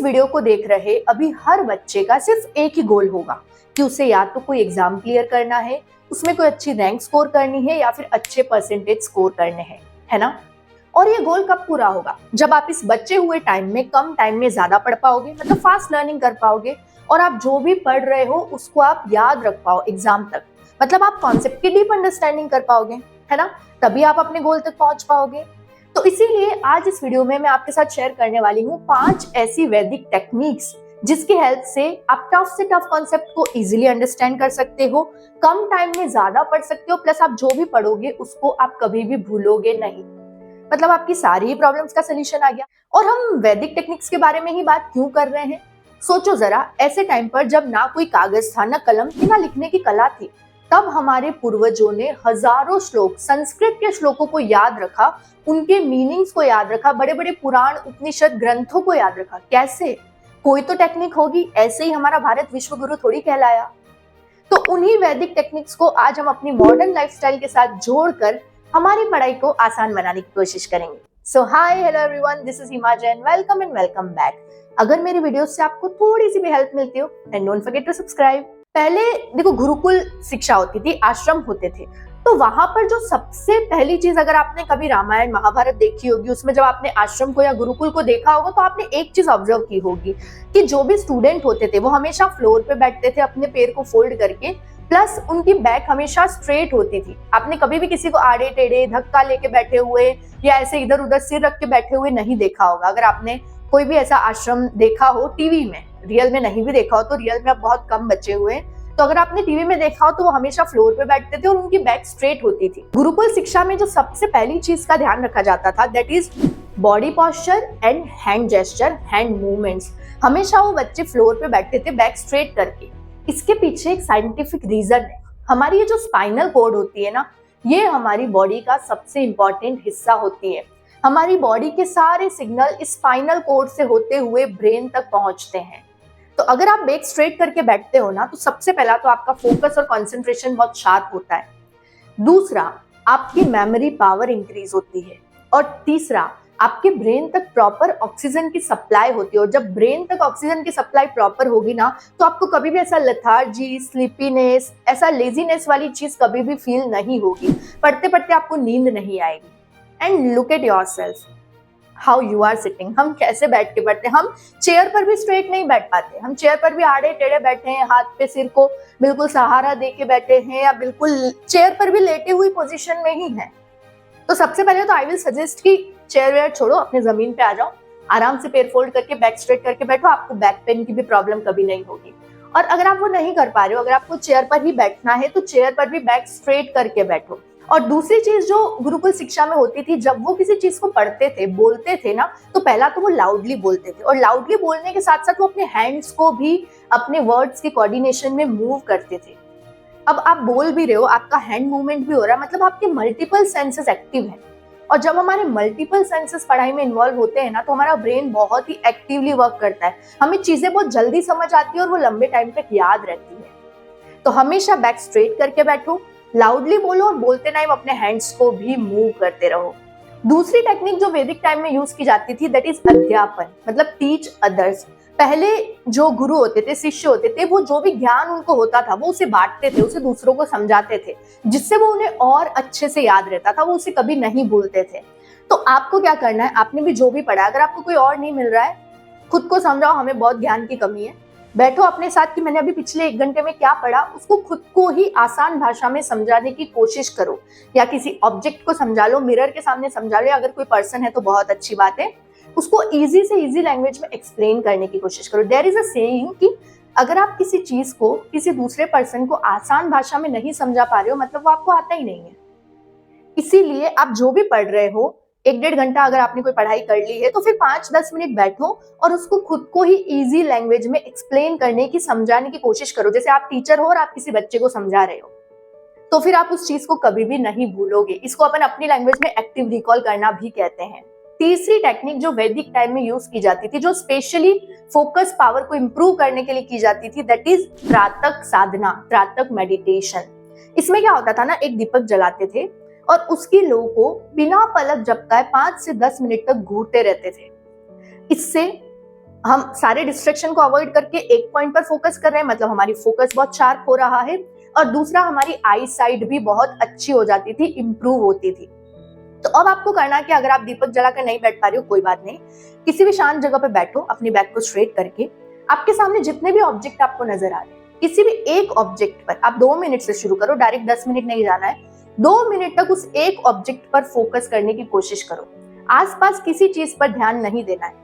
इस वीडियो को देख रहे अभी हर बच्चे का सिर्फ एक ही गोल होगा कि उसे या तो कोई एग्जाम क्लियर करना है, उसमें कोई अच्छी रैंक स्कोर करनी है या फिर अच्छे परसेंटेज स्कोर करने हैं, है ना। और ये गोल कब पूरा होगा? जब आप इस बचे हुए टाइम में कम टाइम में ज्यादा पढ़ पाओगे, मतलब फास्ट लर्निंग कर पाओगे और आप जो भी पढ़ रहे हो उसको आप याद रख पाओ एग्जाम तक, मतलब आप कॉन्सेप्ट की डीप अंडरस्टैंडिंग कर पाओगे, है ना। तभी आप अपने गोल तक पहुंच पाओगे। तो इसीलिए आज इस वीडियो में मैं आपके साथ शेयर करने वाली हूँ 5 ऐसी वैदिक टेक्निक्स जिसकी हेल्प से आप टफ से टफ कॉन्सेप्ट को इजीली अंडरस्टैंड कर सकते हो, कम टाइम में ज्यादा पढ़ सकते हो, प्लस आप जो भी पढ़ोगे उसको आप कभी भी भूलोगे नहीं, मतलब आपकी सारी ही प्रॉब्लम्स का सोल्यूशन आ गया। और हम वैदिक टेक्निक्स के बारे में ही बात क्यों कर रहे हैं? सोचो जरा, ऐसे टाइम पर जब ना कोई कागज था, ना कलम थी, ना लिखने की कला थी, तब हमारे पूर्वजों ने हजारों श्लोक, संस्कृत के श्लोकों को याद रखा, उनके मीनिंग्स को याद रखा, बड़े बड़े पुराण उपनिषद ग्रंथों को याद रखा। कैसे? कोई तो टेक्निक होगी, ऐसे ही हमारा भारत विश्व गुरु थोड़ी कहलाया। तो उन्हीं वैदिक टेक्निक्स को आज हम अपनी मॉडर्न लाइफस्टाइल के साथ जोड़कर हमारी पढ़ाई को आसान बनाने की कोशिश करेंगे। So hi, hello everyone, this is Hima Jain, welcome and welcome back. अगर मेरी वीडियोस से आपको थोड़ी सी भी हेल्प मिलती हो, and don't forget to subscribe. पहले देखो, गुरुकुल शिक्षा होती थी, आश्रम होते थे, तो वहां पर जो सबसे पहली चीज, अगर आपने कभी रामायण महाभारत देखी होगी, उसमें जब आपने आश्रम को या गुरुकुल को देखा होगा तो आपने एक चीज ऑब्जर्व की होगी कि जो भी स्टूडेंट होते थे वो हमेशा फ्लोर पे बैठते थे अपने पैर को फोल्ड करके, प्लस उनकी बैक हमेशा स्ट्रेट होती थी। आपने कभी भी किसी को आड़े टेढ़े धक्का लेके बैठे हुए या ऐसे इधर उधर सिर रख के बैठे हुए नहीं देखा होगा। अगर आपने कोई भी ऐसा आश्रम देखा हो टीवी में, रियल में नहीं भी देखा हो तो रियल में अब बहुत कम बचे हुए हैं, तो अगर आपने टीवी में देखा हो तो वो हमेशा फ्लोर पे बैठते थे और उनकी बैक स्ट्रेट होती थी। गुरुकुल शिक्षा में जो सबसे पहली चीज का ध्यान रखा जाता था, that is body posture and hand gesture, hand movements. हमेशा वो बच्चे फ्लोर पे बैठते थे बैक स्ट्रेट करके। इसके पीछे एक साइंटिफिक रीजन है। हमारी ये जो स्पाइनल कॉर्ड होती है ना, ये हमारी बॉडी का सबसे इंपॉर्टेंट हिस्सा होती है। हमारी बॉडी के सारे सिग्नल इस स्पाइनल कॉर्ड से होते हुए ब्रेन तक पहुंचते हैं। तो अगर आप बैक स्ट्रेट करके बैठते हो ना, तो सबसे पहला तो आपका फोकस और कंसंट्रेशन बहुत शार्प होता है। दूसरा, आपकी मेमोरी पावर इंक्रीज होती है। और तीसरा, आपके ब्रेन तक प्रॉपर ऑक्सीजन की सप्लाई होती है। और जब ब्रेन तक ऑक्सीजन की सप्लाई प्रॉपर होगी ना, तो आपको कभी भी ऐसा लेथार्जी, स्लीपीनेस, ऐसा लेजीनेस वाली चीज कभी भी फील नहीं होगी। पढ़ते पढ़ते आपको नींद नहीं आएगी। And look at yourself, how you are sitting. हम कैसे बैठ के पढ़ते हैं? हम चेयर पर भी स्ट्रेट नहीं बैठ पाते, हम चेयर पर भी आड़े टेढ़े बैठे हैं, हाथ पे सिर को बिल्कुल सहारा दे के बैठे हैं, या बिल्कुल चेयर पर भी लेटे हुई पोजीशन में ही हैं। तो सबसे पहले तो आई विल सजेस्ट कि चेयर वेयर छोड़ो, अपने जमीन पे आ जाओ, आराम से पैर फोल्ड करके बैक स्ट्रेट करके बैठो, आपको बैक पेन की भी प्रॉब्लम कभी नहीं होगी। और अगर आप वो नहीं कर पा रहे हो, अगर आपको चेयर पर ही बैठना है, तो चेयर पर भी बैक स्ट्रेट करके बैठो। और दूसरी चीज जो गुरुकुल शिक्षा में होती थी, जब वो किसी चीज को पढ़ते थे, बोलते थे ना, तो पहला तो वो लाउडली बोलते थे, और लाउडली बोलने के साथ साथ वो अपने हैंड्स को भी अपने वर्ड्स के कोऑर्डिनेशन में मूव करते थे। अब आप बोल भी रहे हो, आपका हैंड मूवमेंट भी हो रहा है, मतलब आपके मल्टीपल सेंसेस एक्टिव हैं। और जब हमारे मल्टीपल सेंसेस पढ़ाई में इन्वॉल्व होते हैं ना, तो हमारा ब्रेन बहुत ही एक्टिवली वर्क करता है, हमें चीजें बहुत जल्दी समझ आती है और वो लंबे टाइम तक याद रहती है। तो हमेशा बैक स्ट्रेट करके बैठो, लाउडली बोलो, और बोलते टाइम अपने हैंड्स को भी मूव करते रहो। दूसरी टेक्निक जो वैदिक टाइम में यूज की जाती थी, दैट इज अध्यापन, मतलब टीच अदर्स। पहले जो गुरु होते थे, शिष्य होते थे, वो जो भी ज्ञान उनको होता था वो उसे बांटते थे, उसे दूसरों को समझाते थे, जिससे वो उन्हें और अच्छे से याद रहता था, वो उसे कभी नहीं भूलते थे। तो आपको क्या करना है, आपने भी जो भी पढ़ा, अगर आपको कोई और नहीं मिल रहा है, खुद को समझाओ, हमें बहुत ज्ञान की कमी है। बैठो अपने साथ कि मैंने अभी पिछले 1 घंटे में क्या पढ़ा, उसको खुद को ही आसान भाषा में समझाने की कोशिश करो, या किसी ऑब्जेक्ट को समझा लो, मिरर के सामने समझा लो, अगर कोई पर्सन है तो बहुत अच्छी बात है। उसको इजी से इजी लैंग्वेज में एक्सप्लेन करने की कोशिश करो। देयर इज अ सेइंग कि अगर आप किसी चीज को, किसी दूसरे पर्सन को आसान भाषा में नहीं समझा पा रहे हो, मतलब वो आपको आता ही नहीं है। इसीलिए आप जो भी पढ़ रहे हो, 1-1.5 घंटा अगर आपने कोई पढ़ाई कर ली है, तो फिर 5-10 मिनट बैठो और उसको खुद को ही इजी लैंग्वेज में एक्सप्लेन करने की, समझाने की कोशिश करो। जैसे आप टीचर हो और आप किसी बच्चे को समझा रहे हो, तो फिर आप उस चीज को कभी भी नहीं भूलोगे। इसको अपन अपनी लैंग्वेज में एक्टिव रिकॉल करना भी कहते हैं। तीसरी टेक्निक जो वैदिक टाइम में यूज की जाती थी, जो स्पेशली फोकस पावर को इंप्रूव करने के लिए की जाती थी, दैट इज त्राटक साधना, त्राटक मेडिटेशन। इसमें क्या होता था ना, एक दीपक जलाते थे और उसकी लौ को बिना पलक झपकाए 5 से 10 मिनट तक घूरते रहते थे। इससे हम सारे डिस्ट्रैक्शन को अवॉइड करके एक पॉइंट पर फोकस कर रहे हैं, मतलब हमारी फोकस बहुत शार्प हो रहा है। और दूसरा, हमारी आई साइट भी बहुत अच्छी हो जाती थी, इंप्रूव होती थी। तो अब आपको करना है कि अगर आप दीपक जलाकर नहीं बैठ पा रहे हो, कोई बात नहीं, किसी भी शांत जगह पे बैठो, अपनी बैक को स्ट्रेट करके। आपके सामने जितने भी ऑब्जेक्ट आपको नजर आ रहे हैं, किसी भी एक ऑब्जेक्ट पर आप 2 मिनट से शुरू करो, डायरेक्ट 10 मिनट नहीं जाना है। 2 मिनट तक उस एक ऑब्जेक्ट पर फोकस करने की कोशिश करो। आसपास किसी चीज पर ध्यान नहीं देना है।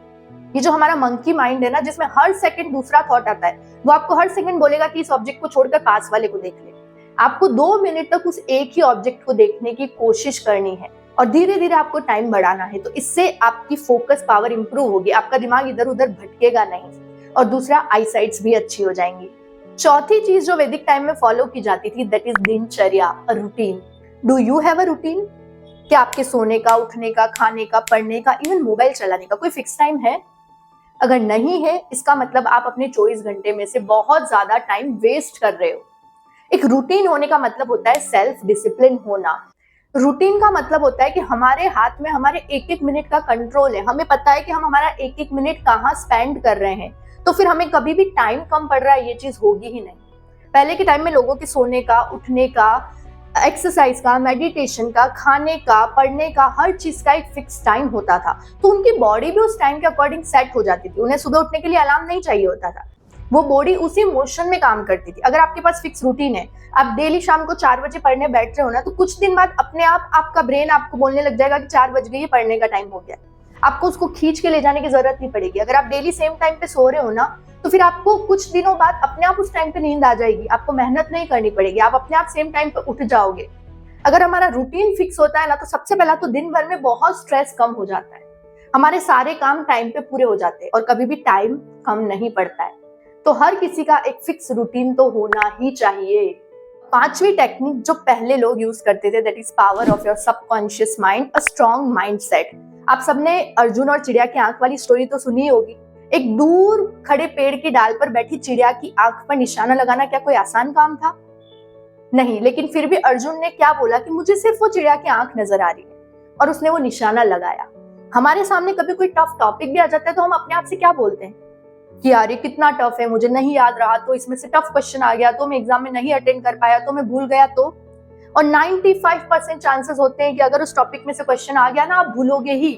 ये जो हमारा मंकी माइंड है ना, जिसमें हर सेकंड दूसरा थॉट आता है, वो आपको हर सेकंड बोलेगा कि इस ऑब्जेक्ट को छोड़कर पास वाले को देख ले। आपको 2 मिनट तक उस एक ही ऑब्जेक्ट को देखने की कोशिश करनी है और धीरे धीरे आपको टाइम बढ़ाना है। तो इससे आपकी फोकस पावर इंप्रूव होगी, आपका दिमाग इधर उधर भटकेगा नहीं, और दूसरा आई साइट्स भी अच्छी हो जाएंगी। चौथी चीज जो वैदिक टाइम में फॉलो की जाती थी, दैट इज दिनचर्या, routine. Do you have a routine? क्या आपके सोने का, उठने का, खाने का, पढ़ने का, इवन मोबाइल चलाने का कोई फिक्स टाइम है? अगर नहीं है, इसका मतलब आप अपने 24 घंटे में से बहुत ज्यादा टाइम वेस्ट कर रहे हो। एक रूटीन होने का मतलब होता है सेल्फ डिसिप्लिन होना। रूटीन का मतलब होता है कि हमारे हाथ में हमारे एक एक मिनट का कंट्रोल है, हमें पता है कि हम हमारा एक एक मिनट कहाँ स्पेंड कर रहे हैं, तो फिर हमें कभी भी टाइम कम पड़ रहा है ये चीज होगी ही नहीं। पहले के टाइम में लोगों के सोने का, उठने का, एक्सरसाइज का, मेडिटेशन का, खाने का, पढ़ने का, हर चीज का एक फिक्स टाइम होता था, तो उनकी बॉडी भी उस टाइम के अकॉर्डिंग सेट हो जाती थी। उन्हें सुबह उठने के लिए अलार्म नहीं चाहिए होता था, वो बॉडी उसी मोशन में काम करती थी। अगर आपके पास फिक्स रूटीन है, आप डेली शाम को 4 बजे पढ़ने बैठ रहे हो ना, तो कुछ दिन बाद अपने आप आपका ब्रेन आपको बोलने लग जाएगा कि 4 बज गई, पढ़ने का टाइम हो गया। आपको उसको खींच के ले जाने की जरूरत नहीं पड़ेगी। अगर आप डेली सेम टाइम पे सो रहे हो ना, तो फिर आपको कुछ दिनों बाद अपने आप उस टाइम पे नींद आ जाएगी, आपको मेहनत नहीं करनी पड़ेगी, आप अपने आप सेम टाइम पे उठ जाओगे। अगर हमारा रूटीन फिक्स होता है ना, तो सबसे पहला तो दिन भर में बहुत स्ट्रेस कम हो जाता है, हमारे सारे काम टाइम पे पूरे हो जाते हैं और कभी भी टाइम कम नहीं पड़ता है। तो हर किसी का एक फिक्स रूटीन तो होना ही चाहिए। 5वीं टेक्निक जो पहले लोग यूज करते थे, that is power of your subconscious mind, a strong mindset. आप सबने अर्जुन और चिड़िया की आंख वाली स्टोरी तो सुनी होगी। एक दूर खड़े पेड़ की डाल पर बैठी चिड़िया की आंख पर निशाना लगाना क्या कोई आसान काम था? नहीं, लेकिन फिर भी अर्जुन ने क्या बोला कि मुझे सिर्फ वो चिड़िया की आंख नजर आ रही है, और उसने वो निशाना लगाया। हमारे सामने कभी कोई टफ टॉपिक भी आ जाता है तो हम अपने आप से क्या बोलते हैं कि यार ये कितना टफ है, मुझे नहीं याद रहा, तो इसमें से टफ क्वेश्चन आ गया, तो मैं एग्जाम में नहीं अटेंड कर पाया, तो मैं भूल गया। तो और 95% चांसेस होते हैं कि अगर उस टॉपिक में से क्वेश्चन आ गया ना, आप भूलोगे ही,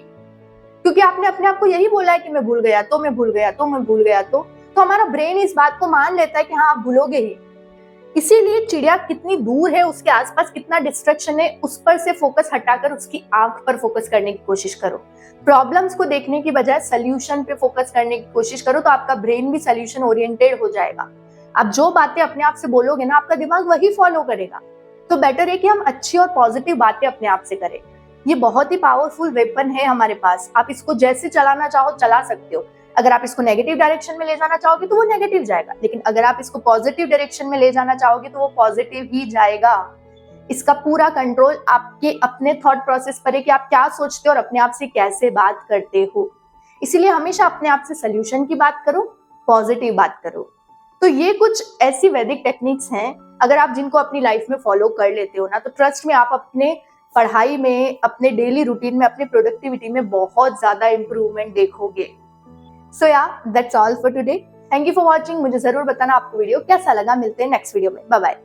क्योंकि आपने अपने आप को यही बोला है कि मैं भूल गया, तो मैं भूल गया, तो मैं भूल गया। तो हमारा ब्रेन इस बात को मान लेता है कि हाँ, आप भूलोगे ही। इसीलिए चिड़िया कितनी दूर है, उसके आसपास कितना डिस्ट्रैक्शन है, उस पर से फोकस हटाकर उसकी आंख पर फोकस करने की कोशिश करो। प्रॉब्लम्स को देखने की बजाय सॉल्यूशन पे फोकस करने की कोशिश करो, तो आपका ब्रेन भी सॉल्यूशन ओरिएंटेड हो जाएगा। आप जो बातें अपने आप से बोलोगे ना, आपका दिमाग वही फॉलो करेगा। तो बेटर है कि हम अच्छी और पॉजिटिव बातें अपने आप से करें। ये बहुत ही पावरफुल वेपन है हमारे पास, आप इसको जैसे चलाना चाहो चला सकते हो। अगर आप इसको नेगेटिव डायरेक्शन में ले जाना चाहोगे तो वो नेगेटिव जाएगा, लेकिन अगर आप इसको पॉजिटिव डायरेक्शन में ले जाना चाहोगे तो वो पॉजिटिव ही जाएगा। इसका पूरा कंट्रोल आपके अपने थॉट प्रोसेस पर है कि आप क्या सोचते हो और अपने आप से कैसे बात करते हो। इसीलिए हमेशा अपने आप से सोल्यूशन की बात करो, पॉजिटिव बात करो। तो ये कुछ ऐसी वैदिक टेक्निक्स हैं, अगर आप जिनको अपनी लाइफ में फॉलो कर लेते हो ना, तो ट्रस्ट में आप अपने पढ़ाई में, अपने डेली रूटीन में, अपने प्रोडक्टिविटी में बहुत ज्यादा इंप्रूवमेंट देखोगे। So yeah that's all for today. Thank you for watching. मुझे जरूर बताना आपको वीडियो कैसा लगा। मिलते हैं नेक्स्ट वीडियो में। Bye bye.